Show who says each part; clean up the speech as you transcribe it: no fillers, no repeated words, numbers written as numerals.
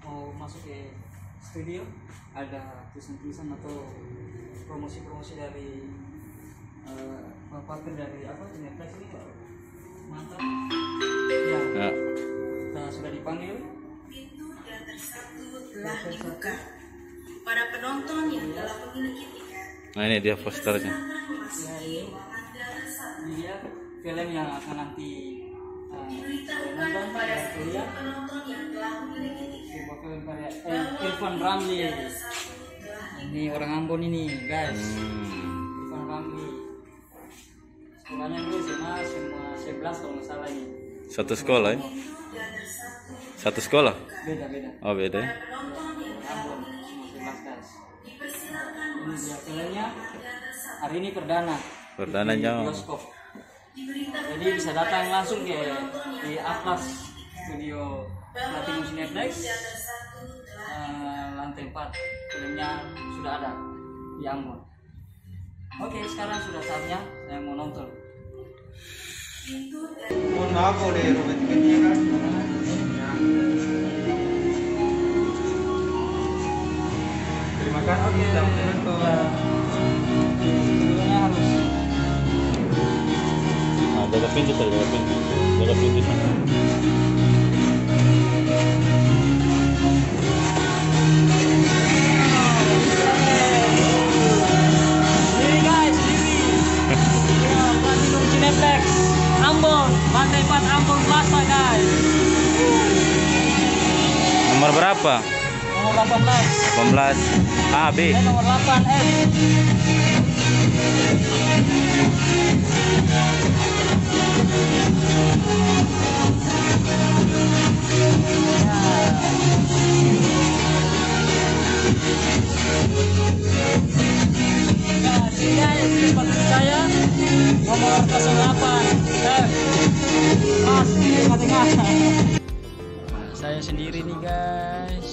Speaker 1: mau masuk ke studio, ada tulisan-tulisan atau promosi-promosi dari partner dari apa Netflix ini Pak Mantap ya, kita sudah dipanggil.
Speaker 2: Pintu teater 1 telah dibuka. Para penonton yang telah memiliki tiket.
Speaker 3: Nah ini dia posternya.
Speaker 1: Ya, ini dia film yang akan nanti
Speaker 2: Diberitahukan pada setiap penonton yang telah memiliki tiket.
Speaker 1: sebuah film karya Irfan Ramli. Ini orang Ambon ini guys. Irfan Ramli. Sekolahnya dulu SMA 11 kalau nggak salah ini.
Speaker 3: Satu sekolah ya? Satu sekolah?
Speaker 1: Beda.
Speaker 3: Oh beda ya?
Speaker 1: Ambon 11 guys. Ini dia filmnya. Hari ini perdana.
Speaker 3: Perdana
Speaker 1: di
Speaker 3: jauh.
Speaker 1: bioskop. Jadi bisa datang langsung di Atlas Studio Platinum Cineplex lantai 4. Filmnya sudah ada di Ambon. Oke, sekarang sudah saatnya saya mau nonton.
Speaker 4: Mohon maaf kalau dari robot tiketnya kan. Terima kasih sudah menonton.
Speaker 1: Videonya harus
Speaker 3: Jaga pintu sana.
Speaker 1: sendiri guys, sendiri. Ya, Platinum Cineplex Ambon, lantai 4 Ambon Plaza guys.
Speaker 3: Nomor berapa?
Speaker 1: Nomor 18.
Speaker 3: 18 A, B.
Speaker 1: Nomor 8 F. Saya nomor 08 F. Mas di tengah-tengah. Saya sendiri nih guys.